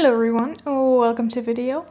Hello everyone, welcome to video.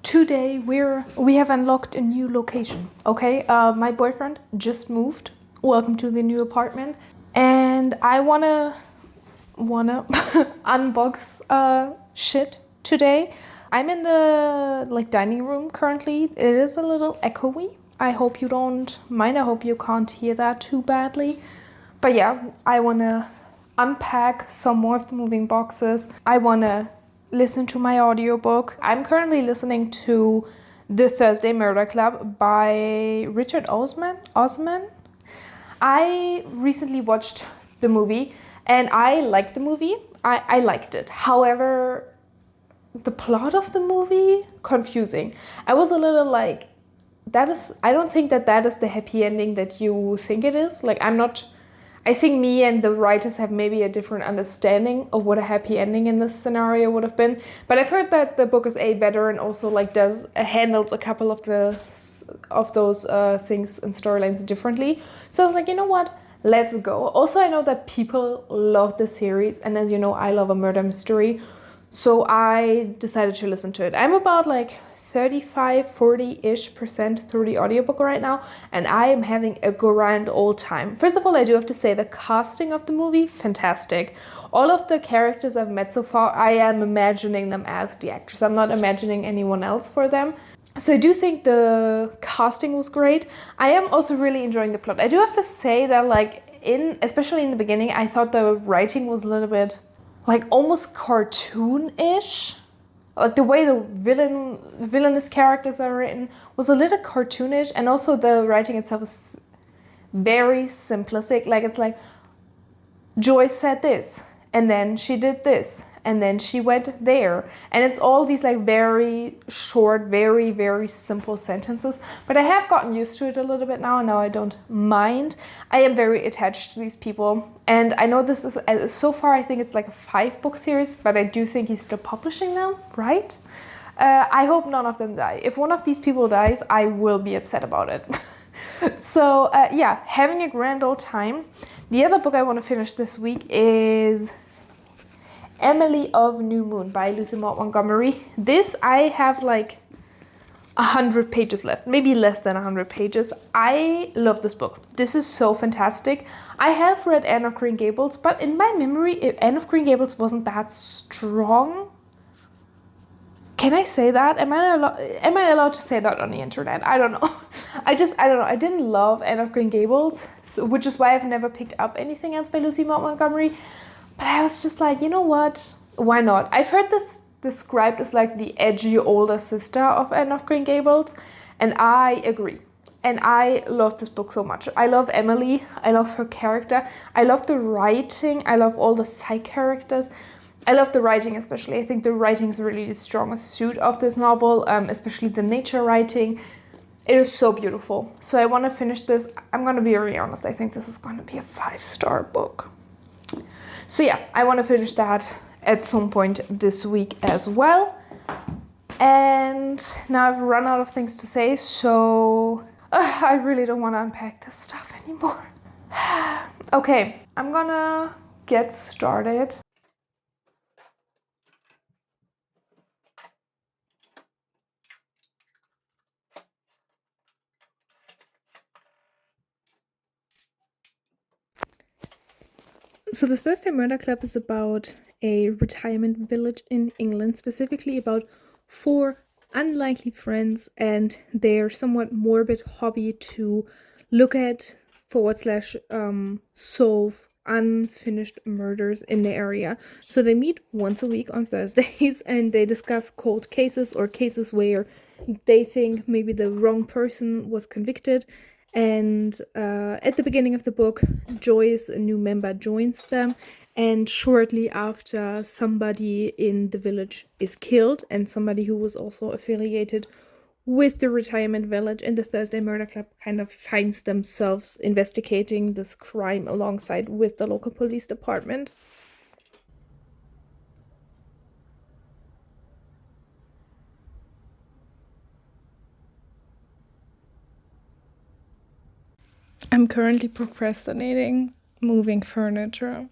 Today we have unlocked a new location. Okay, my boyfriend just moved. Welcome to the new apartment, and I wanna unbox shit today. I'm in the dining room currently. It is a little echoey. I hope you don't mind. I hope you can't hear that too badly. But yeah, I wanna unpack some more of the moving boxes. I wanna listen to my audiobook. I'm currently listening to The Thursday Murder Club by Richard Osman. I recently watched the movie and I liked the movie. I liked it. However, the plot of the movie, confusing. I was a little like, I don't think that is the happy ending that you think it is. I think me and the writers have maybe a different understanding of what a happy ending in this scenario would have been. But I've heard that the book is better and also handles a couple of those things and storylines differently. So I was like, you know what? Let's go. Also, I know that people love the series, and as you know, I love a murder mystery. So I decided to listen to it. I'm about 35-40% through the audiobook right now, and I am having a grand old time. First of all, I do have to say the casting of the movie, fantastic. All of the characters I've met so far, I am imagining them as the actors. I'm not imagining anyone else for them. So I do think the casting was great. I am also really enjoying the plot. I do have to say that especially in the beginning, I thought the writing was a little bit almost cartoon-ish. The way the villainous characters are written was a little cartoonish, and also the writing itself is very simplistic. It's like Joyce said this, and then she did this, and then she went there, and it's all these very short, very, very simple sentences. But I have gotten used to it a little bit now, and now I don't mind. I am very attached to these people, and I know this is, so far I think it's a 5-book series, but I do think he's still publishing them, right? I hope none of them die. If one of these people dies, I will be upset about it. So yeah, having a grand old time. The other book I want to finish this week is Emily of New Moon by Lucy Maud Montgomery. This, I have 100 pages left, maybe less than 100 pages. I love this book. This is so fantastic. I have read Anne of Green Gables, but in my memory, Anne of Green Gables wasn't that strong. Can I say that? Am I allowed to say that on the internet? I don't know. I don't know. I didn't love Anne of Green Gables, which is why I've never picked up anything else by Lucy Maud Montgomery. But I was just like, you know what? Why not? I've heard this described as the edgy older sister of Anne of Green Gables, and I agree. And I love this book so much. I love Emily. I love her character. I love the writing. I love all the side characters. I love the writing especially. I think the writing is really the strongest suit of this novel, especially the nature writing. It is so beautiful. So I want to finish this. I'm going to be really honest. I think this is going to be a 5-star book. So yeah, I want to finish that at some point this week as well. And now I've run out of things to say, so I really don't want to unpack this stuff anymore. Okay, I'm gonna get started. So the Thursday Murder Club is about a retirement village in England, specifically about 4 unlikely friends and their somewhat morbid hobby to look at solve unfinished murders in the area. So they meet once a week on Thursdays and they discuss cold cases or cases where they think maybe the wrong person was convicted. And at the beginning of the book, Joyce, a new member, joins them. And shortly after, somebody in the village is killed, and somebody who was also affiliated with the retirement village and the Thursday Murder Club kind of finds themselves investigating this crime alongside with the local police department. I'm currently procrastinating moving furniture.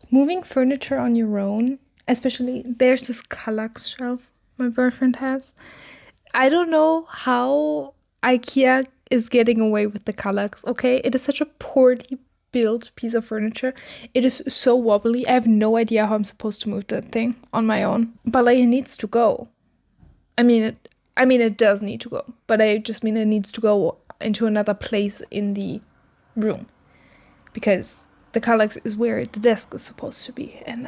Moving furniture on your own Especially, there's this Kallax shelf my boyfriend has. I don't know how IKEA is getting away with the Kallax, okay? It is such a poorly built piece of furniture. It is so wobbly. I have no idea how I'm supposed to move that thing on my own. But like, it needs to go. It does need to go. But I just mean it needs to go into another place in the room. Because the Kallax is where the desk is supposed to be. And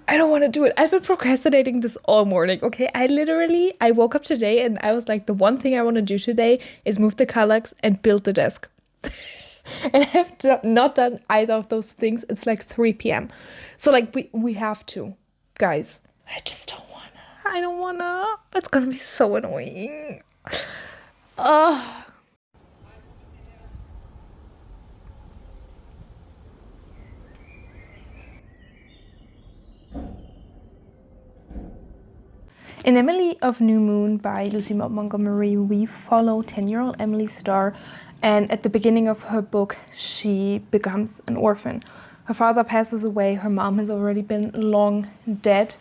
I don't want to do it. I've been procrastinating this all morning, okay? I woke up today and I was like, the one thing I want to do today is move the Kallax and build the desk. And I have not done either of those things. It's like 3 p.m. So like we have to, guys. I just don't wanna. I don't wanna. It's gonna be so annoying. Ugh. In Emily of New Moon by Lucy Maud Montgomery, we follow 10-year-old Emily Starr, and at the beginning of her book, she becomes an orphan. Her father passes away, her mom has already been long dead,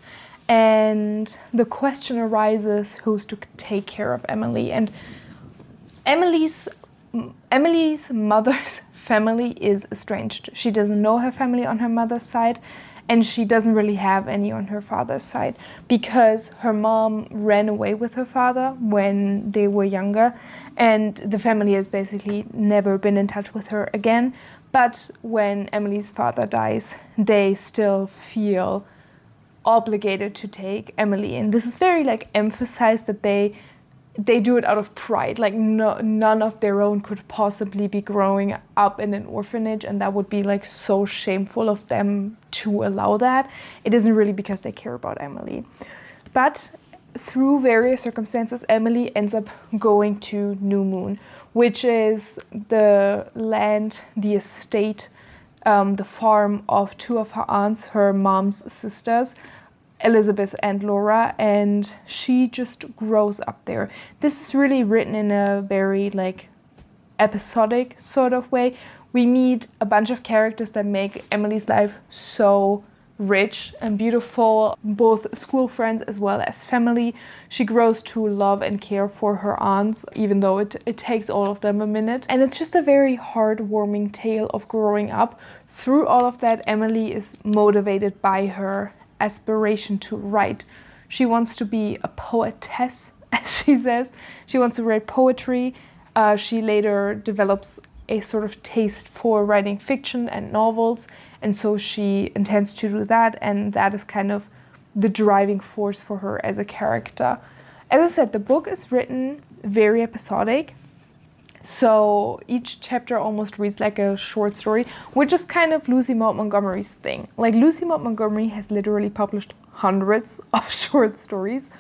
and the question arises who's to take care of Emily. And Emily's mother's family is estranged. She doesn't know her family on her mother's side, and she doesn't really have any on her father's side because her mom ran away with her father when they were younger, and the family has basically never been in touch with her again. But when Emily's father dies, they still feel obligated to take Emily. And this is very like emphasized that they do it out of pride. Like none of their own could possibly be growing up in an orphanage, and that would be like so shameful of them to allow that. It isn't really because they care about Emily. But through various circumstances, Emily ends up going to New Moon, which is the land, the estate, the farm of two of her aunts, her mom's sisters, Elizabeth and Laura, and she just grows up there. This is really written in a very like episodic sort of way. We meet a bunch of characters that make Emily's life so rich and beautiful, both school friends as well as family. She grows to love and care for her aunts, even though it takes all of them a minute. And it's just a very heartwarming tale of growing up. Through all of that, Emily is motivated by her aspiration to write. She wants to be a poetess, as she says. She wants to write poetry. She later develops a sort of taste for writing fiction and novels, and so she intends to do that, and that is kind of the driving force for her as a character. As I said, the book is written very episodic, so each chapter almost reads like a short story, which is kind of Lucy Maud Montgomery's thing. Like, Lucy Maud Montgomery has literally published hundreds of short stories,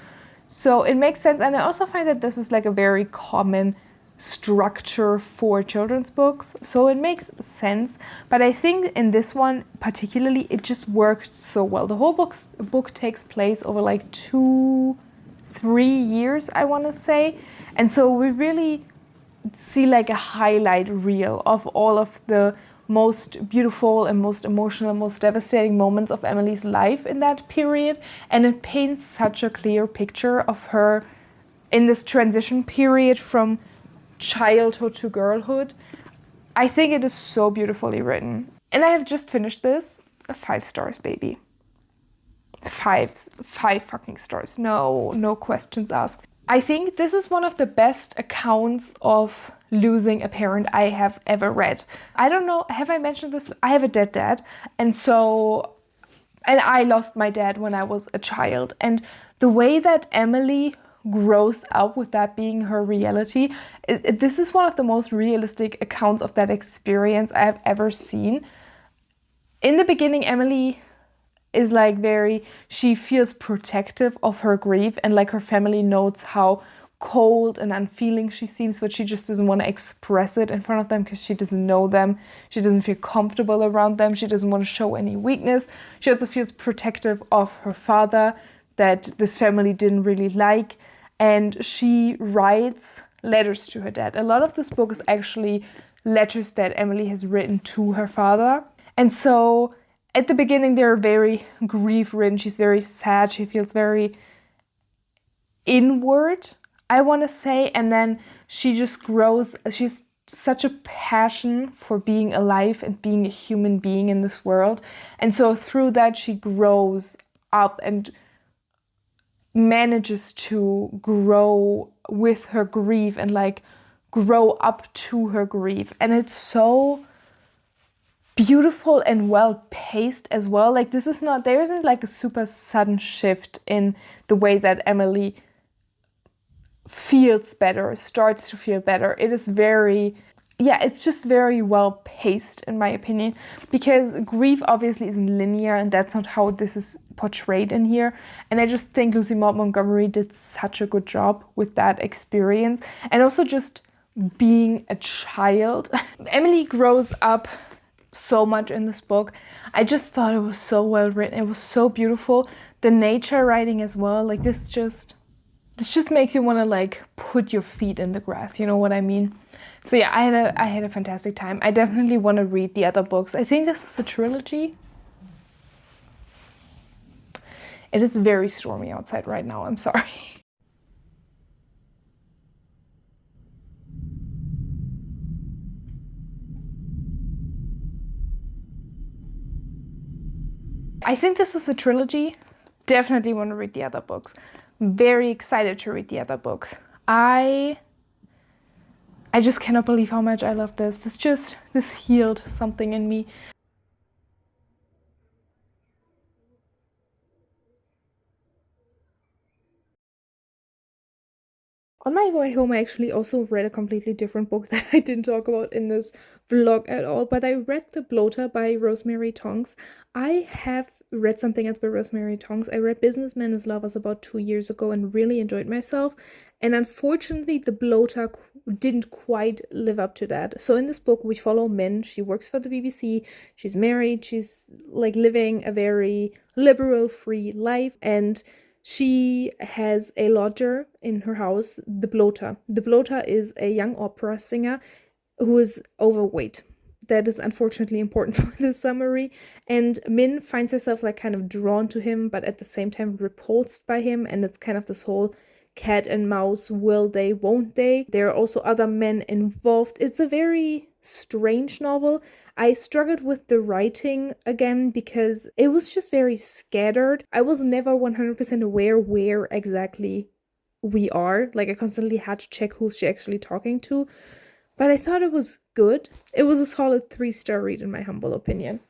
so it makes sense. And I also find that this is like a very common structure for children's books, so it makes sense. But I think in this one particularly, it just worked so well. The whole book takes place over like 2-3 years, I want to say, and so we really see like a highlight reel of all of the most beautiful and most emotional and most devastating moments of Emily's life in that period, and it paints such a clear picture of her in this transition period from childhood to girlhood. I think it is so beautifully written, and I have just finished this. 5 stars, baby. 5 fucking stars. No questions asked. I think this is one of the best accounts of losing a parent I have ever read. I don't know, have I mentioned this? I have a dead dad, and I lost my dad when I was a child, and the way that Emily grows up with that being her reality, this is one of the most realistic accounts of that experience I have ever seen. In the beginning, Emily is like she feels protective of her grief, and like her family notes how cold and unfeeling she seems, but she just doesn't want to express it in front of them because she doesn't know them. She doesn't feel comfortable around them. She doesn't want to show any weakness. She also feels protective of her father that this family didn't really like, and she writes letters to her dad. A lot of this book is actually letters that Emily has written to her father. And so at the beginning they're very grief-ridden. She's very sad. She feels very inward, I want to say. And then she just grows. She's such a passion for being alive and being a human being in this world. And so through that, she grows up and manages to grow with her grief and like grow up to her grief. And it's so beautiful and well paced as well. Like this is not, there isn't like a super sudden shift in the way that Emily feels better, starts to feel better. It is very, yeah, it's just very well paced in my opinion, because grief obviously isn't linear and that's not how this is portrayed in here. And I just think Lucy Maud Montgomery did such a good job with that experience, and also just being a child. Emily grows up so much in this book. I just thought it was so well written. It was so beautiful. The nature writing as well, like this just makes you want to like put your feet in the grass, you know what I mean? So yeah, I had a fantastic time. I definitely want to read the other books. I think this is a trilogy. It is very stormy outside right now, I'm sorry. I think this is a trilogy. Definitely want to read the other books. Very excited to read the other books. I just cannot believe how much I love this. This healed something in me. On my way home, I actually also read a completely different book that I didn't talk about in this vlog at all, but I read The Bloater by Rosemary Tonks. I have read something else by Rosemary Tonks. I read Businessmen as Lovers about 2 years ago and really enjoyed myself. And unfortunately, The Bloater didn't quite live up to that. So in this book, we follow Min. She works for the BBC. She's married. She's like living a very liberal, free life. And she has a lodger in her house, the Bloater. The Bloater is a young opera singer who is overweight. That is unfortunately important for the summary. And Min finds herself like kind of drawn to him, but at the same time repulsed by him. And it's kind of this whole cat and mouse, will they, won't they? There are also other men involved. It's a very strange novel. I struggled with the writing again because it was just very scattered. I was never 100% aware where exactly we are. Like I constantly had to check who's she actually talking to. But I thought it was good. It was a solid 3-star read in my humble opinion.